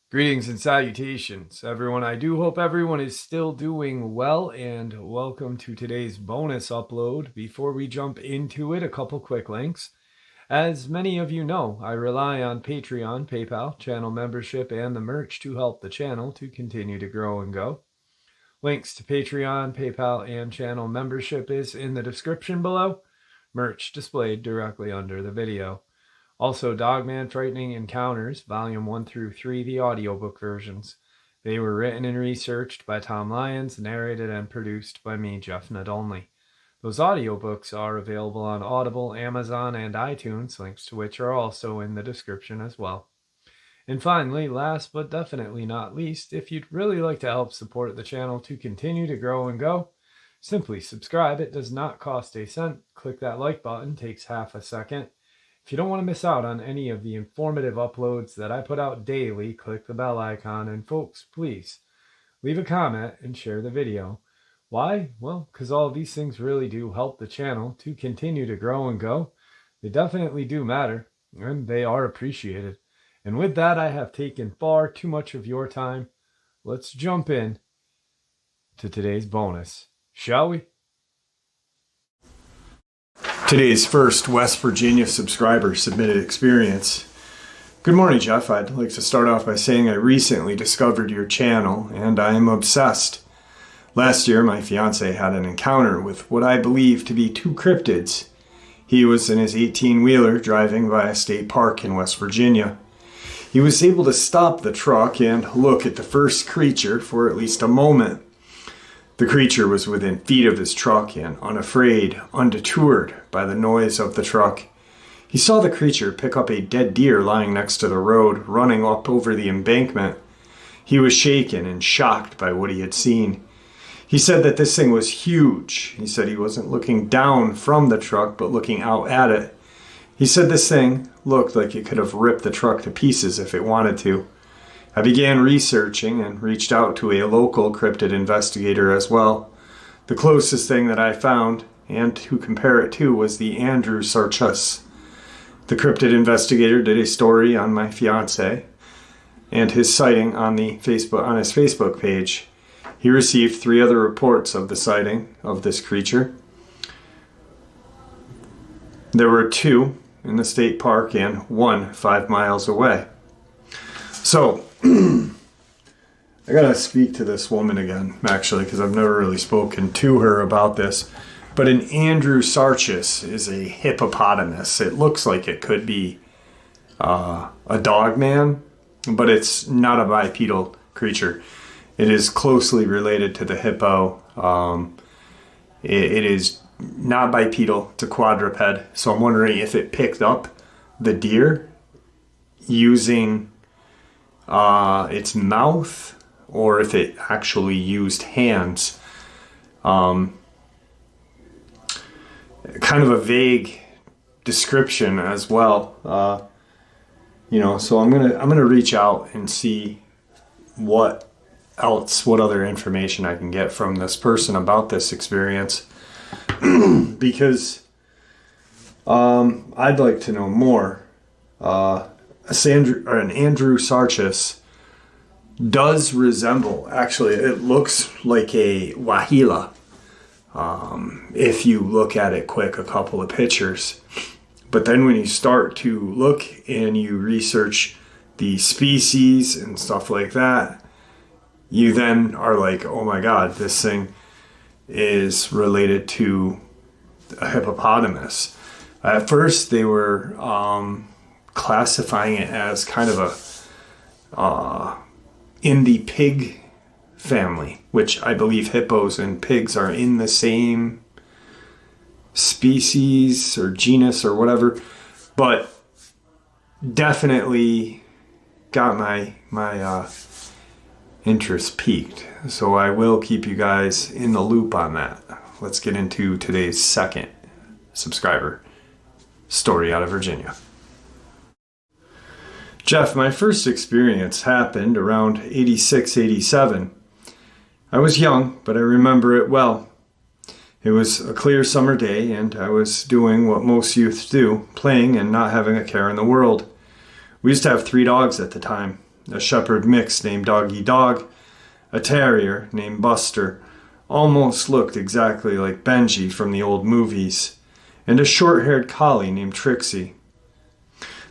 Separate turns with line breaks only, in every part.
Greetings and salutations, everyone. I do hope everyone is still doing well, and welcome to today's bonus upload. Before we jump into it, a couple quick links. As many of you know, I rely on Patreon, PayPal, channel membership, and the merch to help the channel to continue to grow and go. Links to Patreon, PayPal, and channel membership is in the description below. Merch displayed directly under the video. Also, Dogman Frightening Encounters, Volume 1 through 3, the audiobook versions. They were written and researched by Tom Lyons, narrated and produced by me, Jeff Nadolny. Those audiobooks are available on Audible, Amazon, and iTunes, links to which are also in the description as well. And finally, last but definitely not least, if you'd really like to help support the channel to continue to grow and go, simply subscribe. It does not cost a cent. Click that like button, takes half a second. If you don't want to miss out on any of the informative uploads that I put out daily, click the bell icon. And folks, please leave a comment and share the video. Why? Well, because all of these things really do help the channel to continue to grow and go. They definitely do matter, and they are appreciated. And with that, I have taken far too much of your time. Let's jump in to today's bonus, shall we? Today's first West Virginia subscriber submitted experience. Good morning, Jeff. I'd like to start off by saying I recently discovered your channel and I am obsessed. Last year, my fiance had an encounter with what I believe to be two cryptids. He was in his 18-wheeler driving by a state park in West Virginia. He was able to stop the truck and look at the first creature for at least a moment. The creature was within feet of his truck and unafraid, undeterred by the noise of the truck. He saw the creature pick up a dead deer lying next to the road, running up over the embankment. He was shaken and shocked by what he had seen. He said that this thing was huge. He said he wasn't looking down from the truck, but looking out at it. He said this thing looked like it could have ripped the truck to pieces if it wanted to. I began researching and reached out to a local cryptid investigator as well. The closest thing that I found, and to compare it to, was the Andrew Sarchus. The cryptid investigator did a story on my fiance and his sighting on his Facebook page. He received 3 other reports of the sighting of this creature. There were 2 in the state park and 1 5 miles away. So, I gotta speak to this woman again, actually, because I've never really spoken to her about this. But an Andrew Sarchus is a hippopotamus. It looks like it could be a dogman, but it's not a bipedal creature. It is closely related to the hippo. It is not bipedal, it's a quadruped. So I'm wondering if it picked up the deer using its mouth, or if it actually used hands. Kind of a vague description as well. So I'm gonna reach out and see what other information I can get from this person about this experience, because I'd like to know more. An Andrew Sarchus does resemble, actually, it looks like a wahila. If you look at it quick, a couple of pictures. But then when you start to look and you research the species and stuff like that, you then are like, oh my God, this thing is related to a hippopotamus. At first, they were classifying it as kind of in the pig family, which I believe hippos and pigs are in the same species or genus or whatever, but definitely got my interest piqued. So I will keep you guys in the loop on that. Let's get into today's second subscriber story out of Virginia. Jeff, my first experience happened around 86, 87. I was young, but I remember it well. It was a clear summer day, and I was doing what most youths do, playing and not having a care in the world. We used to have 3 dogs at the time, a shepherd mix named Doggy Dog, a terrier named Buster, almost looked exactly like Benji from the old movies, and a short-haired collie named Trixie.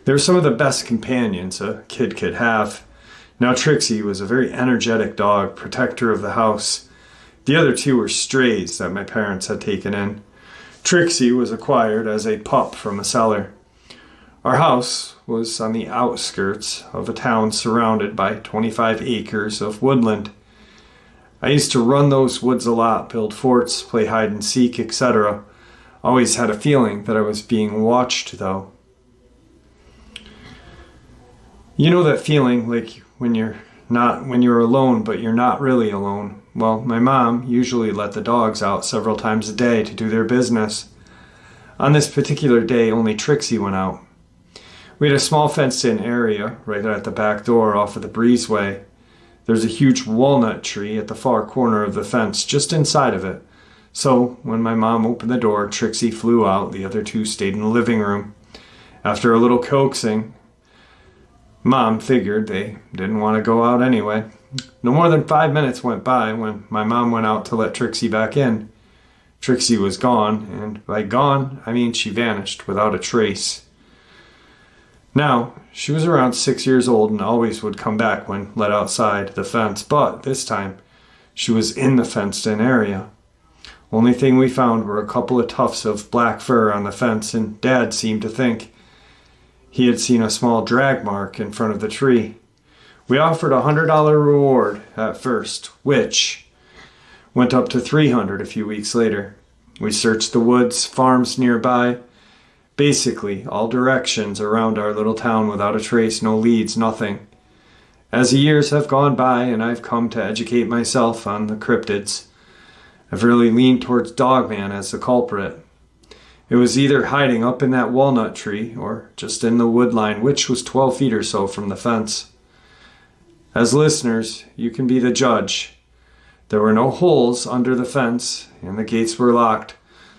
They were some of the best companions a kid could have. Now Trixie was a very energetic dog, protector of the house. The other 2 were strays that my parents had taken in. Trixie was acquired as a pup from a seller. Our house was on the outskirts of a town surrounded by 25 acres of woodland. I used to run those woods a lot, build forts, play hide and seek, etc. Always had a feeling that I was being watched, though. You know that feeling like when you're alone, but you're not really alone? Well, my mom usually let the dogs out several times a day to do their business. On this particular day, only Trixie went out. We had a small fenced-in area right at the back door off of the breezeway. There's a huge walnut tree at the far corner of the fence, just inside of it. So, when my mom opened the door, Trixie flew out. The other 2 stayed in the living room. After a little coaxing, Mom figured they didn't want to go out anyway. No more than 5 minutes went by when my mom went out to let Trixie back in. Trixie was gone, and by gone, I mean she vanished without a trace. Now, she was around 6 years old and always would come back when let outside the fence, but this time, she was in the fenced-in area. Only thing we found were a couple of tufts of black fur on the fence, and Dad seemed to think he had seen a small drag mark in front of the tree. We offered a $100 reward at first, which went up to $300 a few weeks later. We searched the woods, farms nearby, basically all directions around our little town without a trace, no leads, nothing. As the years have gone by and I've come to educate myself on the cryptids, I've really leaned towards Dogman as the culprit. It was either hiding up in that walnut tree or just in the wood line, which was 12 feet or so from the fence. As listeners, you can be the judge. There were no holes under the fence and the gates were locked.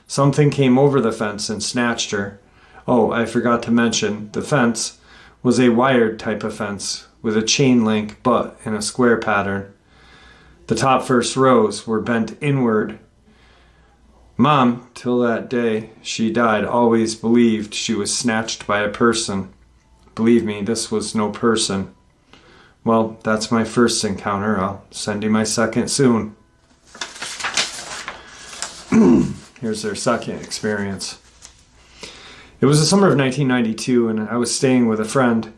Something came over the fence and snatched her. Oh, I forgot to mention, the fence was a wired type of fence with a chain link but in a square pattern. The top first rows were bent inward. Mom, till that day she died, always believed she was snatched by a person. Believe me, this was no person. Well, that's my first encounter. I'll send you my second soon. Here's their second experience. It was the summer of 1992, and I was staying with a friend.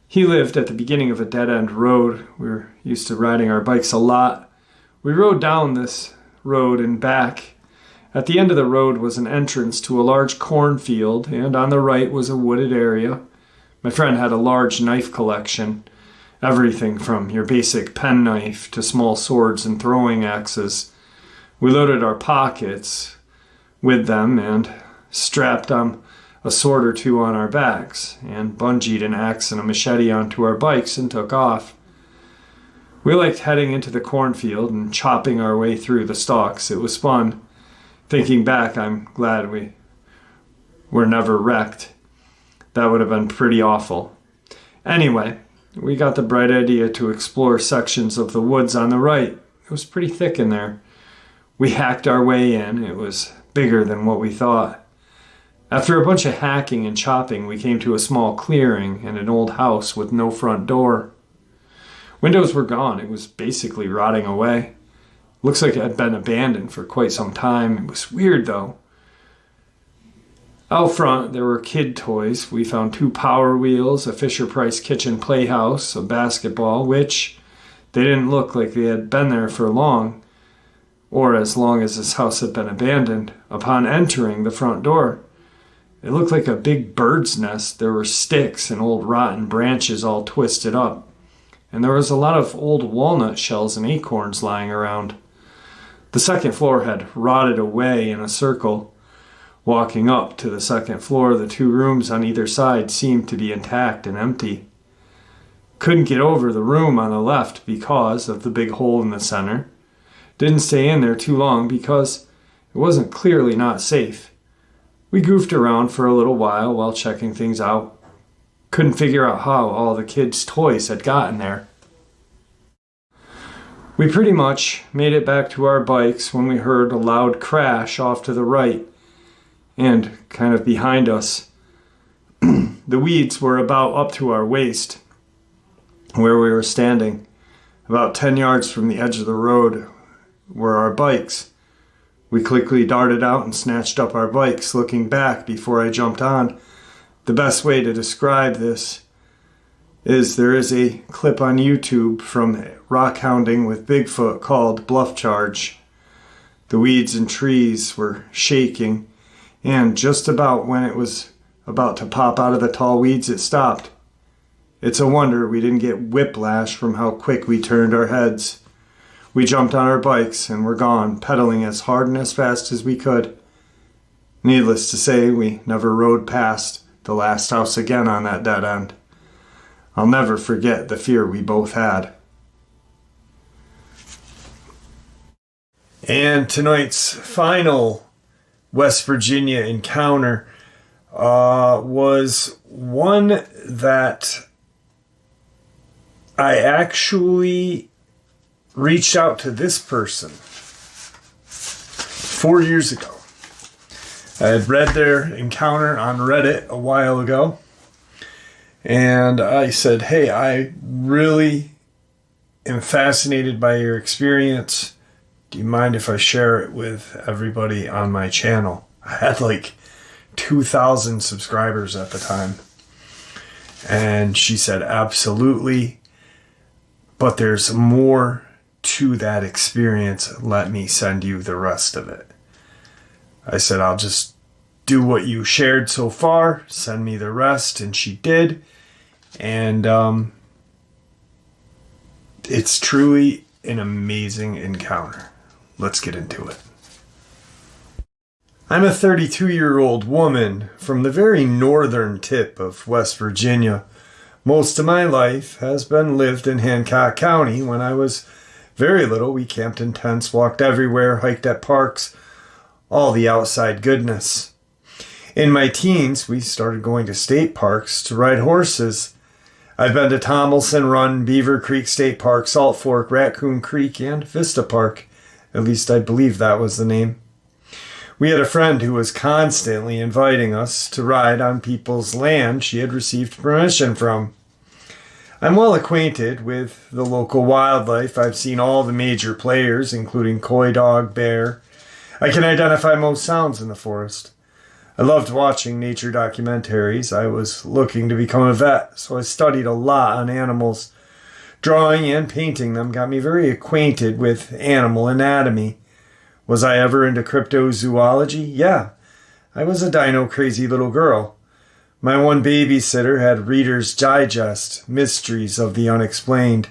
He lived at the beginning of a dead-end road. We were used to riding our bikes a lot. We rode down this road and back. At the end of the road was an entrance to a large cornfield, and on the right was a wooded area. My friend had a large knife collection, everything from your basic penknife to small swords and throwing axes. We loaded our pockets with them and strapped a sword or 2 on our backs and bungeed an axe and a machete onto our bikes and took off. We liked heading into the cornfield and chopping our way through the stalks. It was fun. Thinking back, I'm glad we were never wrecked. That would have been pretty awful. Anyway, we got the bright idea to explore sections of the woods on the right. It was pretty thick in there. We hacked our way in. It was bigger than what we thought. After a bunch of hacking and chopping, we came to a small clearing and an old house with no front door. Windows were gone. It was basically rotting away. Looks like it had been abandoned for quite some time. It was weird, though. Out front, there were kid toys. We found 2 Power Wheels, a Fisher-Price kitchen playhouse, a basketball, which they didn't look like they had been there for long, or as long as this house had been abandoned. Upon entering the front door, it looked like a big bird's nest. There were sticks and old rotten branches all twisted up, and there was a lot of old walnut shells and acorns lying around. The second floor had rotted away in a circle. Walking up to the second floor, the 2 rooms on either side seemed to be intact and empty. Couldn't get over the room on the left because of the big hole in the center. Didn't stay in there too long because It wasn't clearly not safe. We goofed around for a little while checking things out. Couldn't figure out how all the kids' toys had gotten there. We pretty much made it back to our bikes when we heard a loud crash off to the right and kind of behind us. The weeds were about up to our waist where we were standing. About 10 yards from the edge of the road were our bikes. We quickly darted out and snatched up our bikes, looking back before I jumped on. The best way to describe this is there is a clip on YouTube from rock hounding with Bigfoot called Bluff Charge. The weeds and trees were shaking, and just about when it was about to pop out of the tall weeds, it stopped. It's a wonder we didn't get whiplash from how quick we turned our heads. We jumped on our bikes and were gone, pedaling as hard and as fast as we could. Needless to say, we never rode past the last house again on that dead end. I'll never forget the fear we both had. And tonight's final West Virginia encounter was one that I actually reached out to this person 4 years ago. I had read their encounter on Reddit a while ago, and I said, hey, I really am fascinated by your experience. Do you mind if I share it with everybody on my channel? I had like 2,000 subscribers at the time. And she said, absolutely. But there's more to that experience. Let me send you the rest of it. I said, I'll just do what you shared so far. Send me the rest. And she did. And it's truly an amazing encounter. Let's get into it. I'm a 32-year-old woman from the very northern tip of West Virginia. Most of my life has been lived in Hancock County. When I was very little, we camped in tents, walked everywhere, hiked at parks, all the outside goodness. In my teens, we started going to state parks to ride horses. I've been to Tomlinson Run, Beaver Creek State Park, Salt Fork, Raccoon Creek, and Vista Park. At least I believe that was the name. We had a friend who was constantly inviting us to ride on people's land she had received permission from. I'm well acquainted with the local wildlife. I've seen all the major players, including coy dog, bear. I can identify most sounds in the forest. I loved watching nature documentaries. I was looking to become a vet, so I studied a lot on animals. Drawing and painting them got me very acquainted with animal anatomy. Was I ever into cryptozoology? Yeah, I was a dino-crazy little girl. My one babysitter had Reader's Digest, Mysteries of the Unexplained.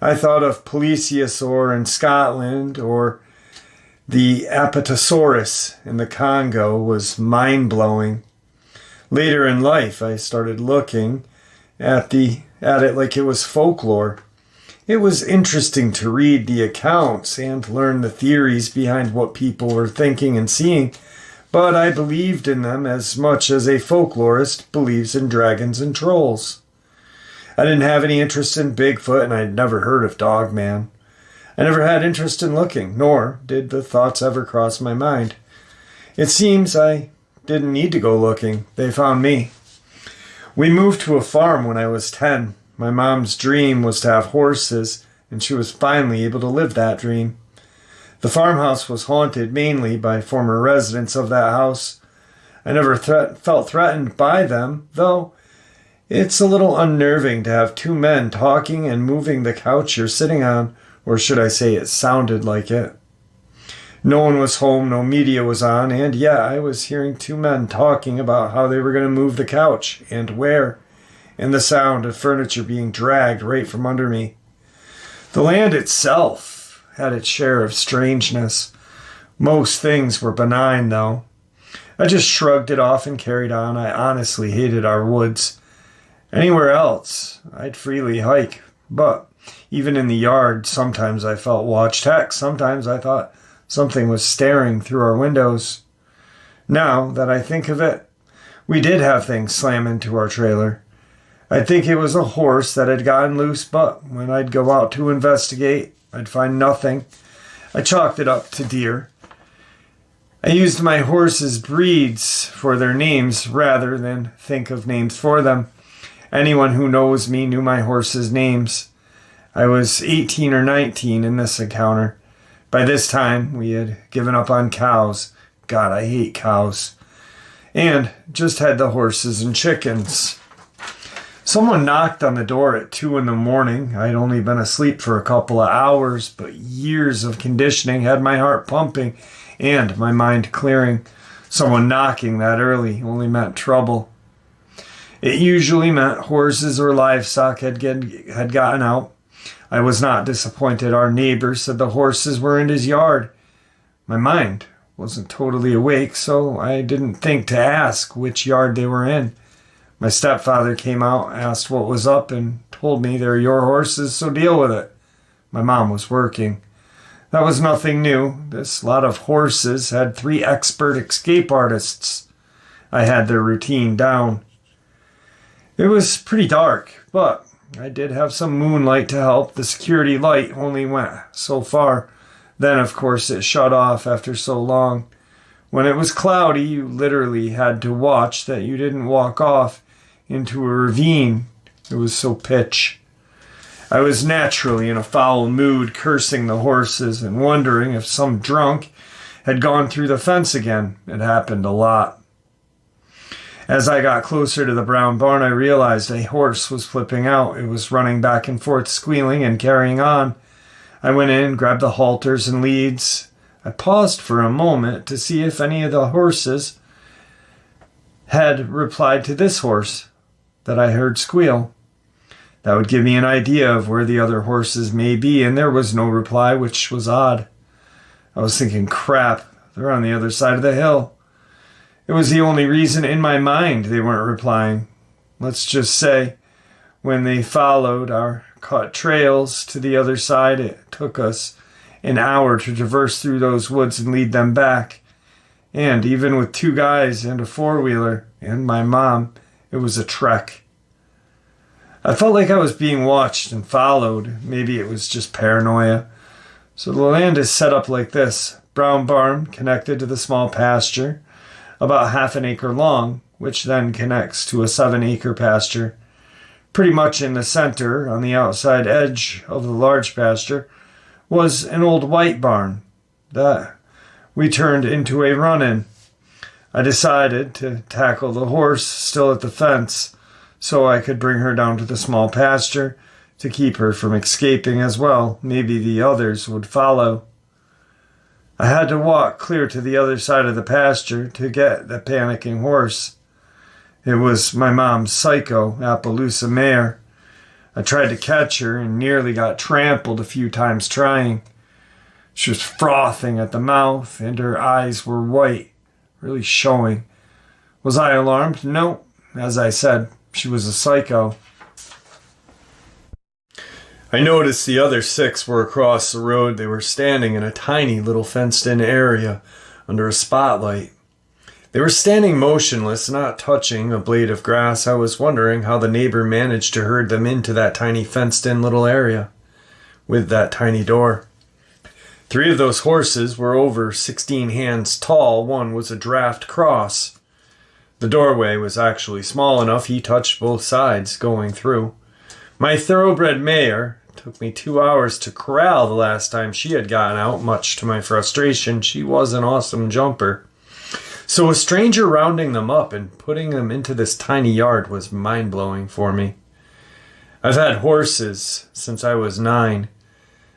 I thought of Plesiosaur in Scotland, or the Apatosaurus in the Congo was mind-blowing. Later in life, I started looking at it like it was folklore. It was interesting to read the accounts and learn the theories behind what people were thinking and seeing, but I believed in them as much as a folklorist believes in dragons and trolls. I didn't have any interest in Bigfoot, and I'd never heard of Dogman. I never had interest in looking, nor did the thoughts ever cross my mind. It seems I didn't need to go looking. They found me. We moved to a farm when I was 10. My mom's dream was to have horses, and she was finally able to live that dream. The farmhouse was haunted mainly by former residents of that house. I never felt threatened by them, though it's a little unnerving to have two men talking and moving the couch you're sitting on, or should I say it sounded like it. No one was home, no media was on, and yeah, I was hearing two men talking about how they were going to move the couch and where, and the sound of furniture being dragged right from under me. The land itself had its share of strangeness. Most things were benign, though. I just shrugged it off and carried on. I honestly hated our woods. Anywhere else, I'd freely hike. But even in the yard, sometimes I felt watched. Heck, sometimes I thought Something was staring through our windows. Now that I think of it, we did have things slam into our trailer. I'd think it was a horse that had gotten loose, but when I'd go out to investigate, I'd find nothing. I chalked it up to deer. I used my horses' breeds for their names rather than think of names for them. Anyone who knows me knew my horses' names. I was 18 or 19 in this encounter. By this time, we had given up on cows. God, I hate cows. And just had the horses and chickens. Someone knocked on the door at 2 a.m. I'd only been asleep for a couple of hours, but years of conditioning had my heart pumping and my mind clearing. Someone knocking that early only meant trouble. It usually meant horses or livestock had gotten out. I was not disappointed. Our neighbor said the horses were in his yard. My mind wasn't totally awake, so I didn't think to ask which yard they were in. My stepfather came out, asked what was up, and told me they're your horses, so deal with it. My mom was working. That was nothing new. This lot of horses had 3 expert escape artists. I had their routine down. It was pretty dark, but I did have some moonlight to help. The security light only went so far. Then, of course, it shut off after so long. When it was cloudy, you literally had to watch that you didn't walk off into a ravine. It was so pitch. I was naturally in a foul mood, cursing the horses and wondering if some drunk had gone through the fence again. It happened a lot. As I got closer to the brown barn, I realized a horse was flipping out. It was running back and forth, squealing and carrying on. I went in, grabbed the halters and leads. I paused for a moment to see if any of the horses had replied to this horse that I heard squeal. That would give me an idea of where the other horses may be, and there was no reply, which was odd. I was thinking, crap, they're on the other side of the hill. It was the only reason in my mind they weren't replying. Let's just say, when they followed our cut trails to the other side, it took us an hour to traverse through those woods and lead them back. And even with 2 guys and a 4-wheeler and my mom, it was a trek. I felt like I was being watched and followed. Maybe it was just paranoia. So the land is set up like this. Brown barn connected to the small pasture, about half an acre long, which then connects to a 7-acre pasture. Pretty much in the center, on the outside edge of the large pasture, was an old white barn that we turned into a run-in. I decided to tackle the horse still at the fence so I could bring her down to the small pasture to keep her from escaping as well. Maybe the others would follow. I had to walk clear to the other side of the pasture to get the panicking horse. It was my mom's Psycho Appaloosa mare. I tried to catch her and nearly got trampled a few times trying. She was frothing at the mouth and her eyes were white, really showing. Was I alarmed? No. As I said, she was a psycho. I noticed the other 6 were across the road. They were standing in a tiny little fenced-in area under a spotlight. They were standing motionless, not touching a blade of grass. I was wondering how the neighbor managed to herd them into that tiny fenced-in little area with that tiny door. 3 of those horses were over 16 hands tall. One was a draft cross. The doorway was actually small enough he touched both sides going through. My thoroughbred mare took me 2 hours to corral the last time she had gotten out, much to my frustration. She was an awesome jumper. So a stranger rounding them up and putting them into this tiny yard was mind-blowing for me. I've had horses since I was 9.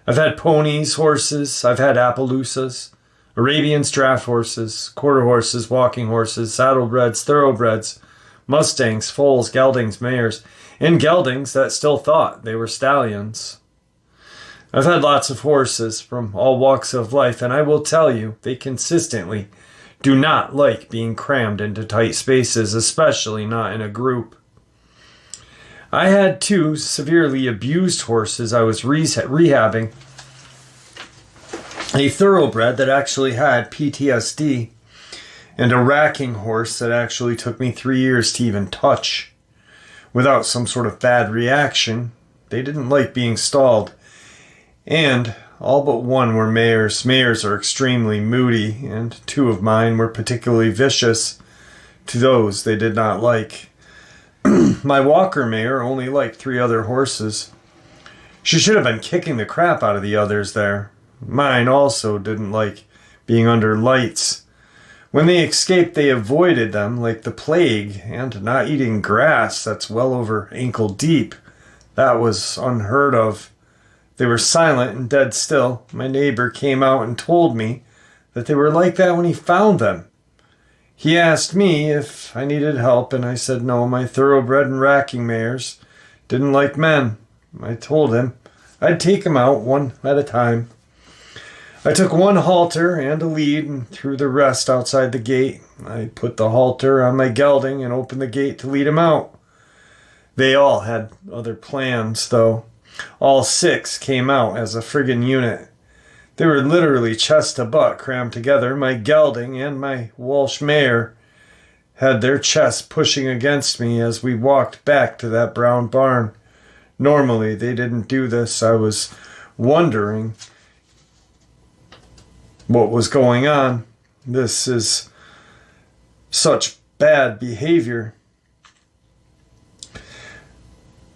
I've had ponies, horses, I've had Appaloosas, Arabians, draft horses, quarter horses, walking horses, saddlebreds, thoroughbreds, Mustangs, foals, geldings, mares, and geldings that still thought they were stallions. I've had lots of horses from all walks of life, and I will tell you, they consistently do not like being crammed into tight spaces, especially not in a group. I had 2 severely abused horses I was rehabbing a thoroughbred that actually had PTSD, and a racking horse that actually took me 3 years to even touch without some sort of bad reaction. They didn't like being stalled. And all but one were mares. Mares are extremely moody, and 2 of mine were particularly vicious to those they did not like. My walker mare only liked 3 other horses. She should have been kicking the crap out of the others there. Mine also didn't like being under lights. When they escaped, they avoided them like the plague, and not eating grass that's well over ankle deep. That was unheard of. They were silent and dead still. My neighbor came out and told me that they were like that when he found them. He asked me if I needed help, and I said no, my thoroughbred and racking mares didn't like men. I told him I'd take them out one at a time. I took 1 halter and a lead and threw the rest outside the gate. I put the halter on my gelding and opened the gate to lead him out. They all had other plans, though. All 6 came out as a friggin' unit. They were literally chest to butt crammed together. My gelding and my Walsh mare had their chests pushing against me as we walked back to that brown barn. Normally, they didn't do this. I was wondering what was going on. This is such bad behavior.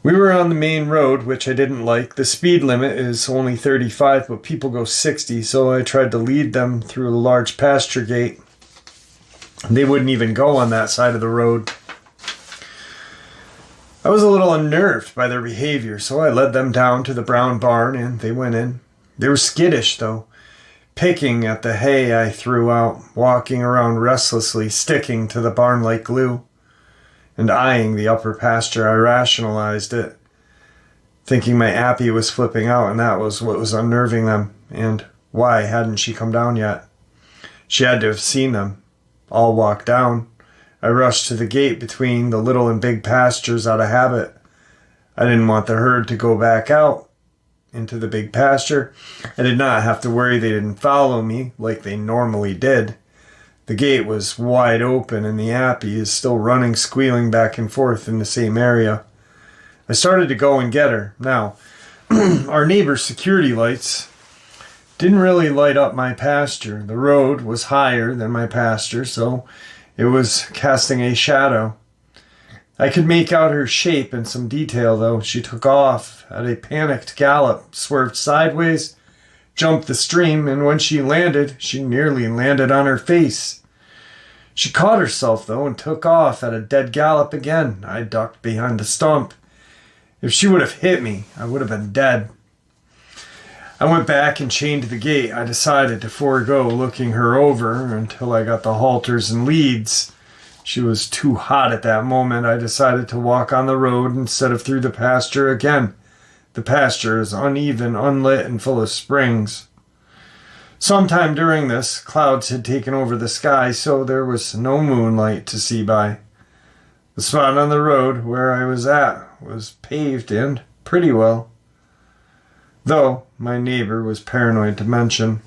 We were on the main road, which I didn't like. The speed limit is only 35, but people go 60, so I tried to lead them through a large pasture gate. They wouldn't even go on that side of the road. I was a little unnerved by their behavior, so I led them down to the brown barn, and they went in. They were skittish, though, picking at the hay I threw out, walking around restlessly, sticking to the barn like glue, and eyeing the upper pasture. I rationalized it, thinking my Appy was flipping out, and that was what was unnerving them. And why hadn't she come down yet? She had to have seen them all walk down. I rushed to the gate between the little and big pastures out of habit. I didn't want the herd to go back out into the big pasture. I did not have to worry they didn't follow me like they normally did. The gate was wide open, and the Appy is still running, squealing back and forth in the same area. I started to go and get her. Now, our neighbor's security lights didn't really light up my pasture. The road was higher than my pasture, so it was casting a shadow. I could make out her shape in some detail, though. She took off at a panicked gallop, swerved sideways, jumped the stream, and when she landed, she nearly landed on her face. She caught herself, though, and took off at a dead gallop again. I ducked behind a stump. If she would have hit me, I would have been dead. I went back and chained the gate. I decided to forego looking her over until I got the halters and leads. She was too hot at that moment. I decided to walk on the road instead of through the pasture again. The pasture is uneven, unlit, and full of springs. Sometime during this, clouds had taken over the sky, so there was no moonlight to see by. The spot on the road where I was at was paved and pretty well, though my neighbor was paranoid to mention.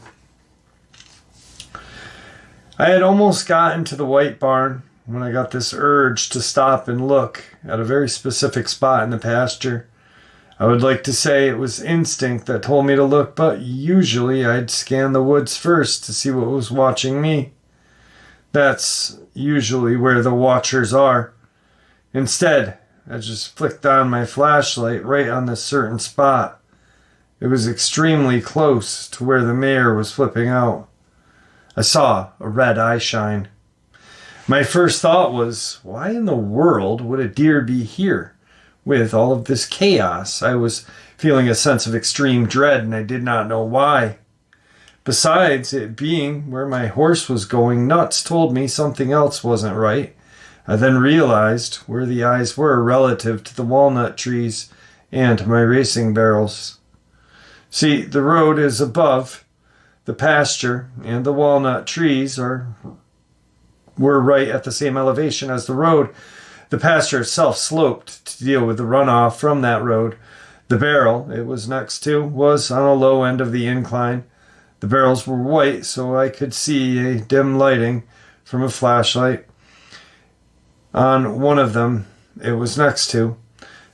I had almost gotten to the white barn when I got this urge to stop and look at a very specific spot in the pasture. I would like to say it was instinct that told me to look, but usually I'd scan the woods first to see what was watching me. That's usually where the watchers are. Instead, I just flicked on my flashlight right on this certain spot. It was extremely close to where the mare was flipping out. I saw a red eye shine. My first thought was, why in the world would a deer be here with all of this chaos? I was feeling a sense of extreme dread, and I did not know why. Besides, it being where my horse was going nuts told me something else wasn't right. I then realized where the eyes were relative to the walnut trees and my racing barrels. See, the road is above the pasture, and the walnut trees were right at the same elevation as the road. The pasture itself sloped to deal with the runoff from that road. The barrel it was next to was on a low end of the incline. The barrels were white, so I could see a dim lighting from a flashlight on one of them it was next to.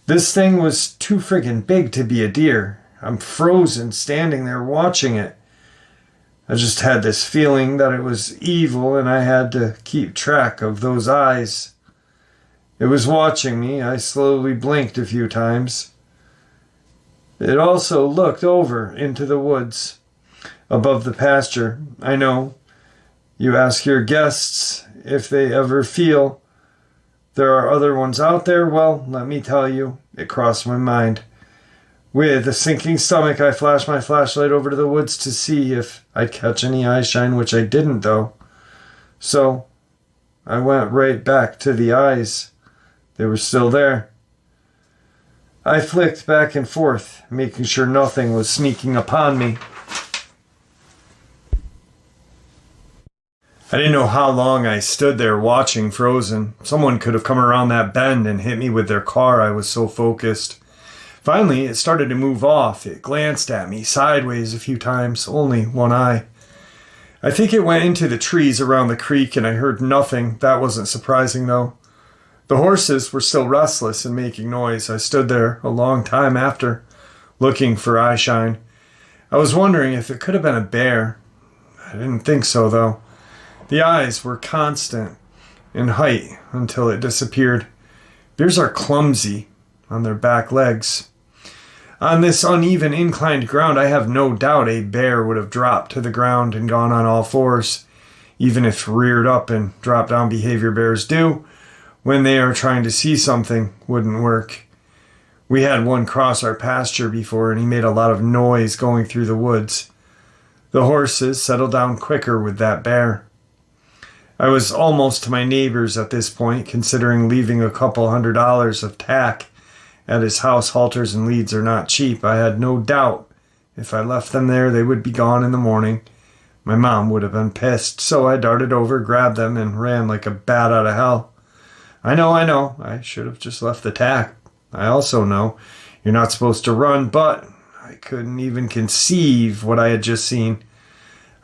This thing was too friggin' big to be a deer. I'm frozen standing there watching it. I just had this feeling that it was evil and I had to keep track of those eyes. It was watching me. I slowly blinked a few times. It also looked over into the woods above the pasture. I know you ask your guests if they ever feel there are other ones out there. Well, let me tell you, it crossed my mind. With a sinking stomach, I flashed my flashlight over to the woods to see if I'd catch any eye shine, which I didn't, though. So I went right back to the eyes. They were still there. I flicked back and forth, making sure nothing was sneaking upon me. I didn't know how long I stood there watching, frozen. Someone could have come around that bend and hit me with their car. I was so focused. Finally, it started to move off. It glanced at me sideways a few times, only one eye. I think it went into the trees around the creek and I heard nothing. That wasn't surprising, though. The horses were still restless and making noise. I stood there a long time after, looking for eye shine. I was wondering if it could have been a bear. I didn't think so, though. The eyes were constant in height until it disappeared. Bears are clumsy on their back legs. On this uneven, inclined ground, I have no doubt a bear would have dropped to the ground and gone on all fours, even if reared up and drop down behavior bears do when they are trying to see something wouldn't work. We had one cross our pasture before and he made a lot of noise going through the woods. The horses settled down quicker with that bear. I was almost to my neighbors at this point, considering leaving a couple $100 of tack at his house. Halters and leads are not cheap. I had no doubt if I left them there, they would be gone in the morning. My mom would have been pissed, so I darted over, grabbed them, and ran like a bat out of hell. I know. I should have just left the tack. I also know you're not supposed to run, but I couldn't even conceive what I had just seen.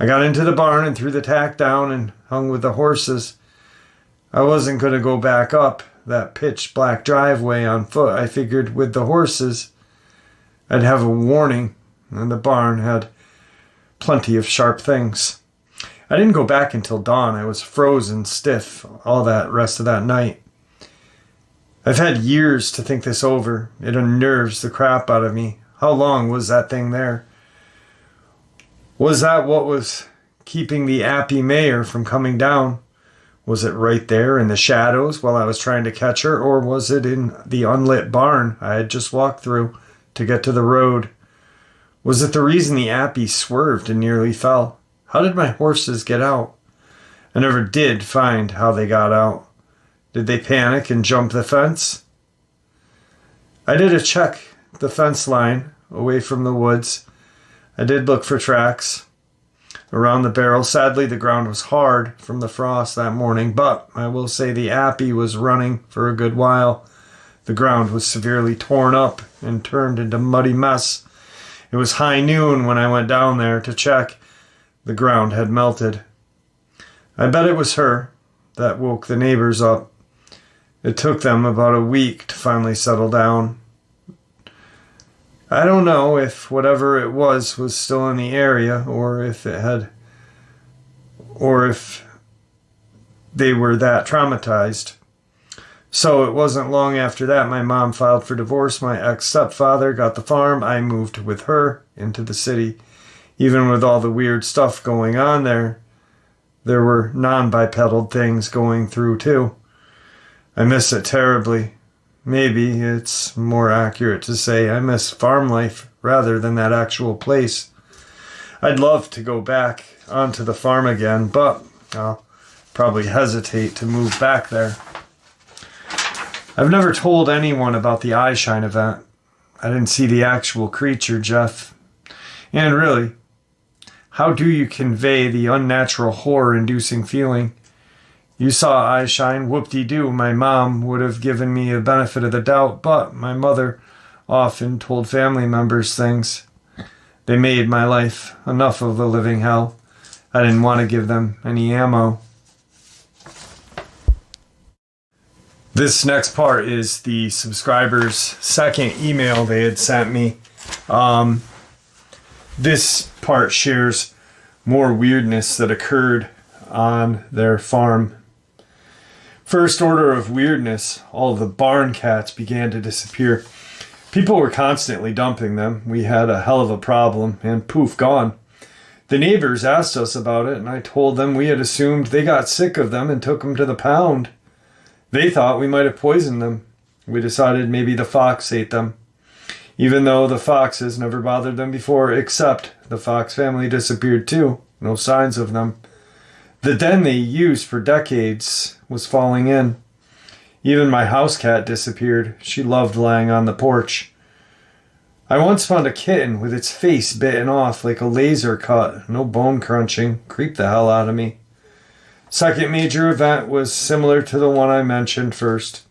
I got into the barn and threw the tack down and hung with the horses. I wasn't going to go back up that pitch black driveway on foot. I figured with the horses, I'd have a warning, and the barn had plenty of sharp things. I didn't go back until dawn. I was frozen stiff all that rest of that night. I've had years to think this over. It unnerves the crap out of me. How long was that thing there? Was that what was keeping the Appy Mayor from coming down? Was it right there in the shadows while I was trying to catch her, or was it in the unlit barn I had just walked through to get to the road? Was it the reason the Appy swerved and nearly fell? How did my horses get out? I never did find how they got out. Did they panic and jump the fence? I did check the fence line away from the woods. I did look for tracks around the barrel. Sadly, the ground was hard from the frost that morning, but I will say the Appy was running for a good while. The ground was severely torn up and turned into a muddy mess. It was high noon when I went down there to check. The ground had melted. I bet it was her that woke the neighbors up. It took them about a week to finally settle down. I don't know if whatever it was still in the area, or if they were that traumatized. So it wasn't long after that my mom filed for divorce. My ex-stepfather got the farm. I moved with her into the city. Even with all the weird stuff going on there were non-bipedal things going through too. I miss it terribly. Maybe it's more accurate to say I miss farm life rather than that actual place. I'd love to go back onto the farm again, but I'll probably hesitate to move back there. I've never told anyone about the eye shine event. I didn't see the actual creature, Jeff. And really, how do you convey the unnatural horror-inducing feeling? You saw eye shine, whoop-de-doo. My mom would have given me a benefit of the doubt, but my mother often told family members things. They made my life enough of a living hell. I didn't want to give them any ammo. This next part is the subscriber's second email they had sent me. This part shares more weirdness that occurred on their farm. First order of weirdness, all of the barn cats began to disappear. People were constantly dumping them. We had a hell of a problem, and poof, gone. The neighbors asked us about it, and I told them we had assumed they got sick of them and took them to the pound. They thought we might have poisoned them. We decided maybe the fox ate them, even though the foxes never bothered them before, except the fox family disappeared too. No signs of them. The den they used for decades was falling in. Even my house cat disappeared. She loved lying on the porch. I once found a kitten with its face bitten off like a laser cut. No bone crunching. Creeped the hell out of me. Second major event was similar to the one I mentioned first,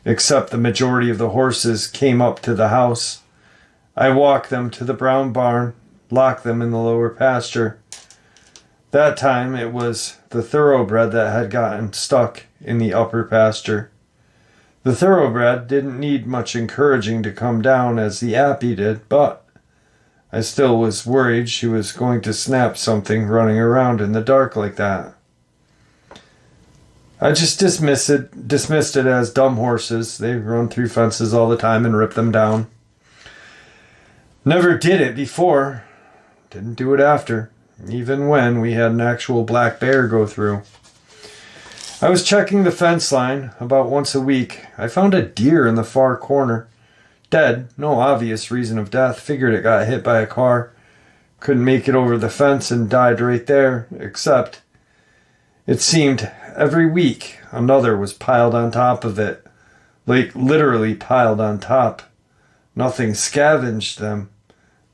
except the majority of the horses came up to the house. I walked them to the brown barn, locked them in the lower pasture. That time it was the thoroughbred that had gotten stuck in the upper pasture. The thoroughbred didn't need much encouraging to come down as the appy did, but I still was worried she was going to snap something running around in the dark like that. I just dismissed it as dumb horses. They run through fences all the time and rip them down. Never did it before. Didn't do it after. Even when we had an actual black bear go through. I was checking the fence line about once a week. I found a deer in the far corner. Dead. No obvious reason of death. Figured it got hit by a car. Couldn't make it over the fence and died right there. Except it seemed every week another was piled on top of it. Like literally piled on top. Nothing scavenged them.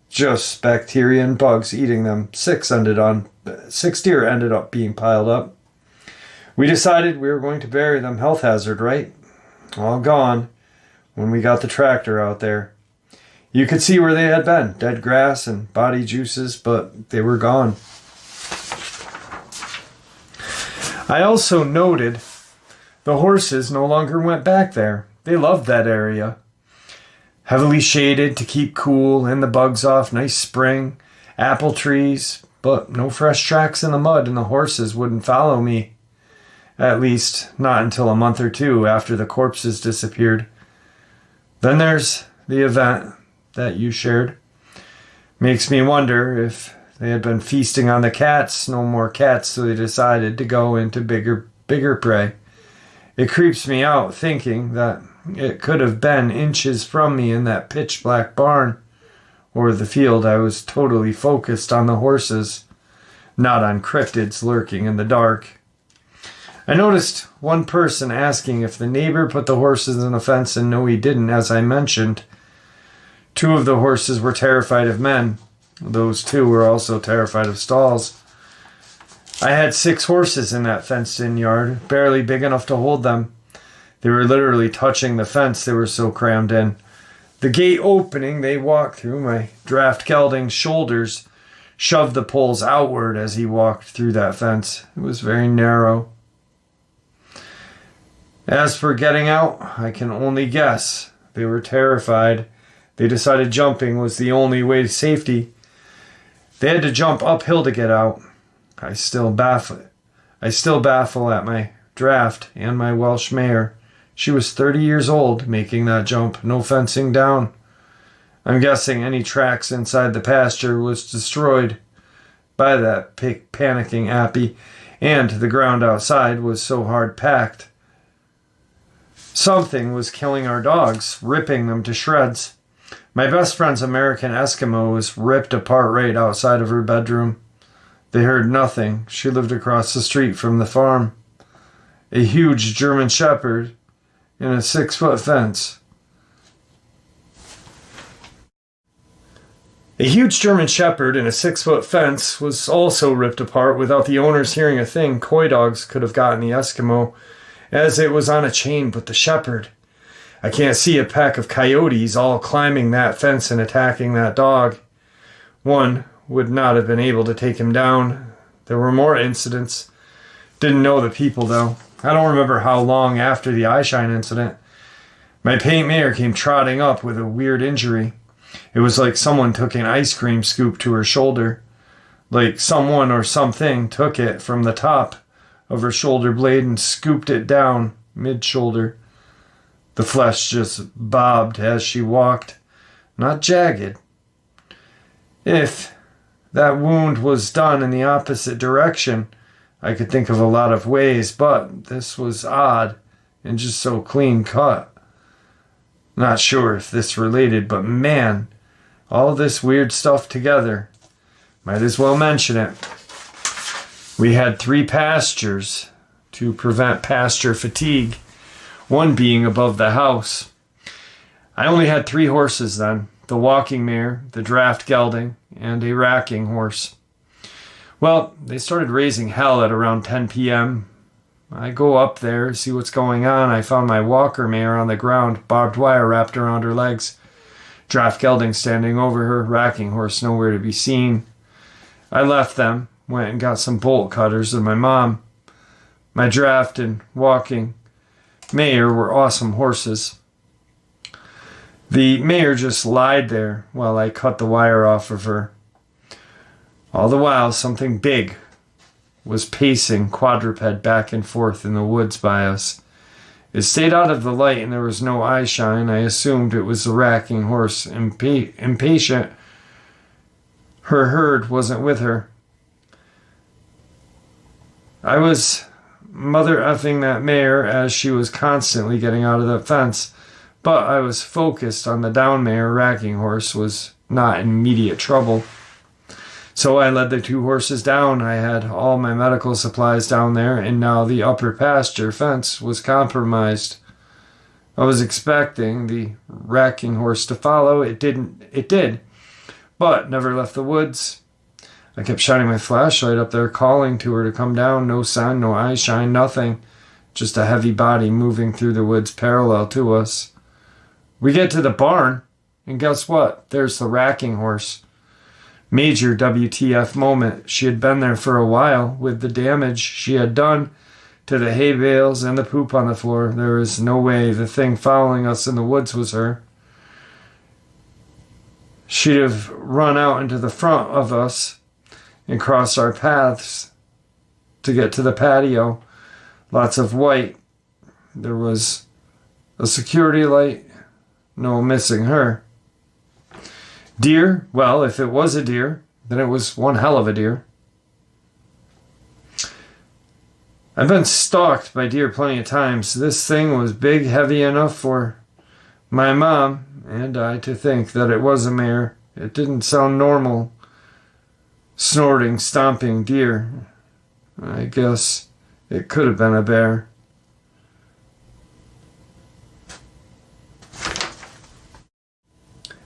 Just bacteria and bugs eating them. 6 deer ended up being piled up. We decided we were going to bury them. Health hazard, right? All gone when we got the tractor out there. You could see where they had been. Dead grass and body juices, but they were gone. I also noted the horses no longer went back there. They loved that area. Heavily shaded to keep cool and the bugs off. Nice spring. Apple trees. But no fresh tracks in the mud, and the horses wouldn't follow me. At least, not until a month or two after the corpses disappeared. Then there's the event that you shared. Makes me wonder if they had been feasting on the cats. No more cats, so they decided to go into bigger prey. It creeps me out thinking that it could have been inches from me in that pitch black barn or the field. I was totally focused on the horses, not on cryptids lurking in the dark. I noticed one person asking if the neighbor put the horses in the fence, and no, he didn't, as I mentioned. 2 of the horses were terrified of men. Those 2 were also terrified of stalls. I had 6 horses in that fenced-in yard, barely big enough to hold them. They were literally touching the fence, they were so crammed in. The gate opening they walked through, my draft gelding's shoulders shoved the poles outward as he walked through that fence. It was very narrow. As for getting out, I can only guess. They were terrified. They decided jumping was the only way to safety. They had to jump uphill to get out. I still baffle at my draft and my Welsh mare. She was 30 years old making that jump, no fencing down. I'm guessing any tracks inside the pasture was destroyed by that panicking appy, and the ground outside was so hard packed. Something was killing our dogs, ripping them to shreds. My best friend's American Eskimo was ripped apart right outside of her bedroom. They heard nothing. She lived across the street from the farm. A huge German Shepherd in a 6-foot fence. A huge German Shepherd in a 6-foot fence was also ripped apart without the owners hearing a thing. Coy dogs could have gotten the Eskimo, as it was on a chain, but the Shepherd. I can't see a pack of coyotes all climbing that fence and attacking that dog. One would not have been able to take him down. There were more incidents. Didn't know the people, though. I don't remember how long after the eyeshine incident. My paint mare came trotting up with a weird injury. It was like someone took an ice cream scoop to her shoulder. Like someone or something took it from the top of her shoulder blade and scooped it down mid-shoulder. The flesh just bobbed as she walked, not jagged. If that wound was done in the opposite direction, I could think of a lot of ways, but this was odd and just so clean cut. Not sure if this related, but man, all this weird stuff together. Might as well mention it. We had 3 pastures to prevent pasture fatigue, one being above the house. I only had 3 horses then, the walking mare, the draft gelding, and a racking horse. Well, they started raising hell at around 10 p.m. I go up there, see what's going on. I found my walker mare on the ground, barbed wire wrapped around her legs. Draft gelding standing over her, racking horse nowhere to be seen. I left them, went and got some bolt cutters and my mom. My draft and walking mare were awesome horses. The mare just lied there while I cut the wire off of her. All the while, something big was pacing quadruped back and forth in the woods by us. It stayed out of the light and there was no eye shine. I assumed it was the racking horse, impatient. Her herd wasn't with her. I was mother effing that mare as she was constantly getting out of the fence, but I was focused on the down mare. Racking horse was not in immediate trouble. So I led the 2 horses down. I had all my medical supplies down there, and now the upper pasture fence was compromised. I was expecting the racking horse to follow. It did, but never left the woods. I kept shining my flashlight up there, calling to her to come down. No sign, no eye shine, nothing. Just a heavy body moving through the woods parallel to us. We get to the barn, and guess what? There's the racking horse. Major WTF moment. She had been there for a while. With the damage she had done to the hay bales and the poop on the floor, there was no way the thing following us in the woods was her. She'd have run out into the front of us and crossed our paths to get to the patio. Lots of white. There was a security light. No missing her. Deer? Well, if it was a deer, then it was one hell of a deer. I've been stalked by deer plenty of times. This thing was big, heavy enough for my mom and I to think that it was a mare. It didn't sound normal. Snorting, stomping deer. I guess it could have been a bear.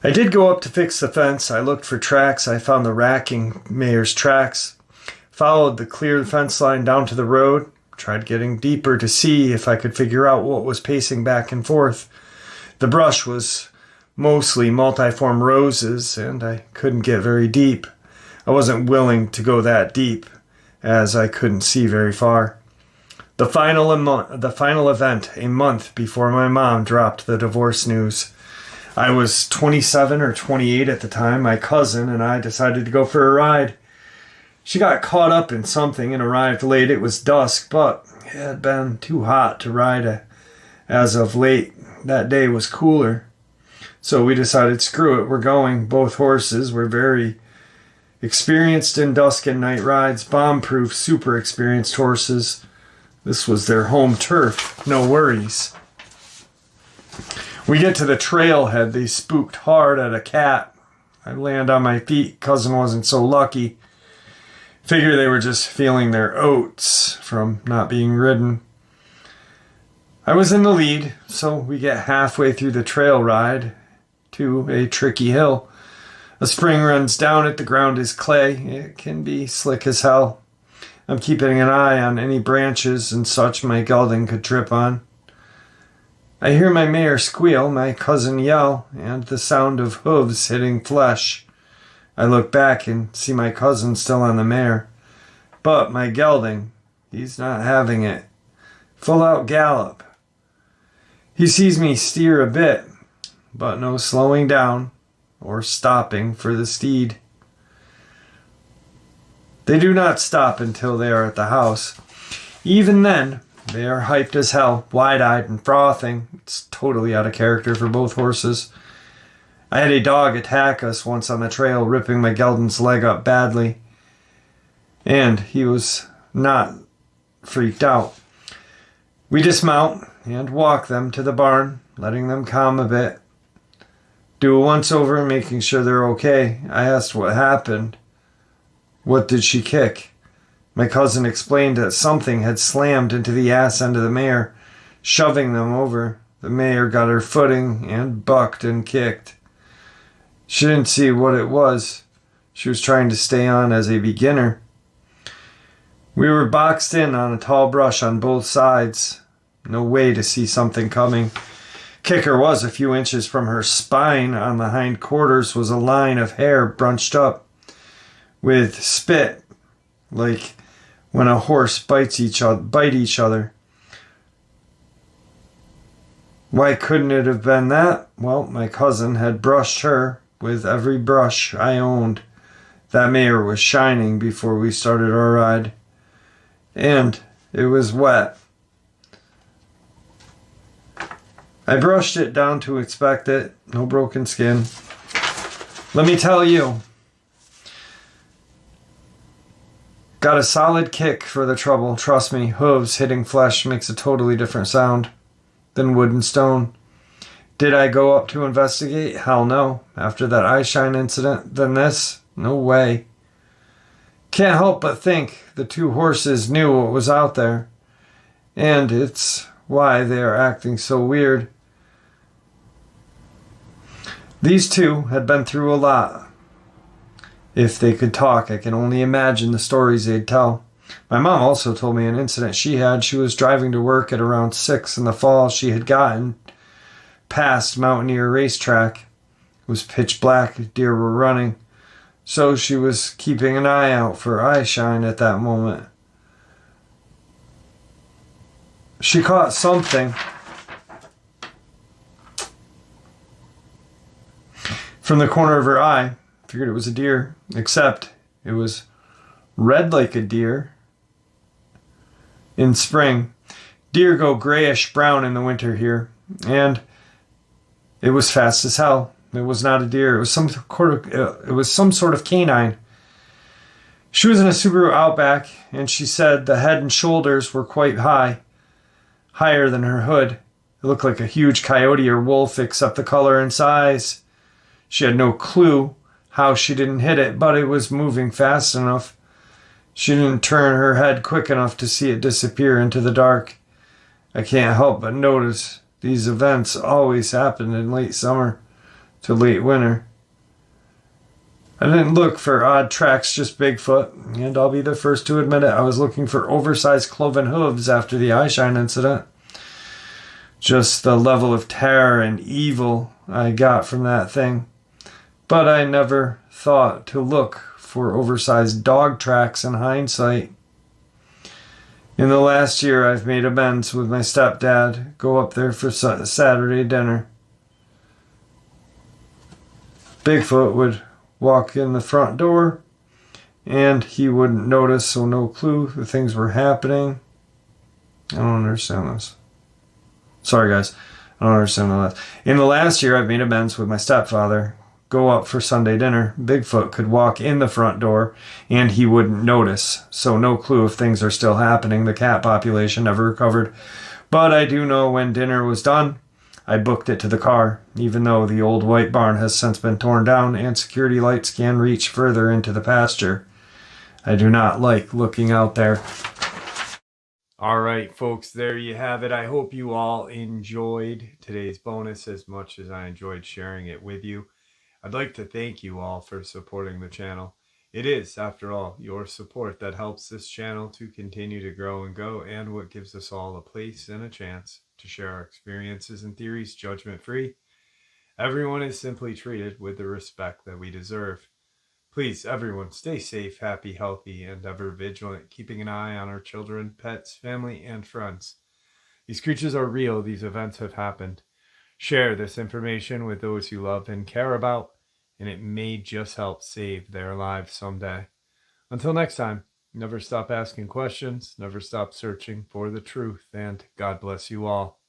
I did go up to fix the fence. I looked for tracks. I found the racking mare's tracks. Followed the clear fence line down to the road. Tried getting deeper to see if I could figure out what was pacing back and forth. The brush was mostly multiform roses, and I couldn't get very deep. I wasn't willing to go that deep, as I couldn't see very far. The final event, a month before my mom dropped the divorce news. I was 27 or 28 at the time. My cousin and I decided to go for a ride. She got caught up in something and arrived late. It was dusk, but it had been too hot to ride as of late. That day was cooler. So we decided, screw it, we're going. Both horses were very experienced in dusk and night rides. Bomb-proof, super experienced horses. This was their home turf. No worries. We get to the trailhead. They spooked hard at a cat. I land on my feet. Cousin wasn't so lucky. Figure they were just feeling their oats from not being ridden. I was in the lead, so we get halfway through the trail ride to a tricky hill. A spring runs down it. The ground is clay. It can be slick as hell. I'm keeping an eye on any branches and such my gelding could trip on. I hear my mare squeal, my cousin yell, and the sound of hooves hitting flesh. I look back and see my cousin still on the mare. But my gelding, he's not having it. Full out gallop. He sees me steer a bit, but no slowing down or stopping for the steed. They do not stop until they are at the house. Even then, they are hyped as hell, wide-eyed and frothing. It's totally out of character for both horses. I had a dog attack us once on the trail, ripping my gelding's leg up badly. And he was not freaked out. We dismount and walk them to the barn, letting them calm a bit. Do a once-over, making sure they're okay. I asked what happened. What did she kick? My cousin explained that something had slammed into the ass end of the mare, shoving them over. The mare got her footing and bucked and kicked. She didn't see what it was. She was trying to stay on as a beginner. We were boxed in on a tall brush on both sides. No way to see something coming. Kicker was a few inches from her spine. On the hind quarters was a line of hair bunched up with spit, like when a horse bite each other. Why couldn't it have been that? Well, my cousin had brushed her with every brush I owned. That mare was shining before we started our ride. And it was wet. I brushed it down to inspect it. No broken skin. Let me tell you. Got a solid kick for the trouble. Trust me, hooves hitting flesh makes a totally different sound than wood and stone. Did I go up to investigate? Hell no. After that eyeshine incident, then this? No way. Can't help but think the two horses knew what was out there. And it's why they are acting so weird. These two had been through a lot. If they could talk, I can only imagine the stories they'd tell. My mom also told me an incident she had. She was driving to work at around 6 in the fall. She had gotten past Mountaineer Racetrack. It was pitch black. Deer were running. So she was keeping an eye out for eyeshine at that moment. She caught something from the corner of her eye. Figured it was a deer, except it was red like a deer in spring. Deer go grayish brown in the winter here, and it was fast as hell. It was not a deer. It was some sort of canine. She was in a Subaru Outback, and she said the head and shoulders were quite high, higher than her hood. It looked like a huge coyote or wolf, except the color and size. She had no clue how she didn't hit it, but it was moving fast enough. She didn't turn her head quick enough to see it disappear into the dark. I can't help but notice these events always happened in late summer to late winter. I didn't look for odd tracks, just Bigfoot, and I'll be the first to admit it. I was looking for oversized cloven hooves after the eyeshine incident. Just the level of terror and evil I got from that thing. But I never thought to look for oversized dog tracks in hindsight. In the last year, I've made amends with my stepdad. Go up there for Saturday dinner. Bigfoot would walk in the front door, and he wouldn't notice, so no clue that things were happening. I don't understand this. Sorry, guys. I don't understand all that. In the last year, I've made amends with my stepfather. Go up for Sunday dinner. Bigfoot could walk in the front door, and he wouldn't notice, so no clue if things are still happening. The cat population never recovered. But I do know when dinner was done, I booked it to the car, even though the old white barn has since been torn down and security lights can reach further into the pasture. I do not like looking out there. All right, folks, there you have it. I hope you all enjoyed today's bonus as much as I enjoyed sharing it with you. I'd like to thank you all for supporting the channel. It is, after all, your support that helps this channel to continue to grow and go, and what gives us all a place and a chance to share our experiences and theories judgment-free. Everyone is simply treated with the respect that we deserve. Please, everyone, stay safe, happy, healthy, and ever vigilant, keeping an eye on our children, pets, family, and friends. These creatures are real. These events have happened. Share this information with those you love and care about, and it may just help save their lives someday. Until next time, never stop asking questions, never stop searching for the truth, and God bless you all.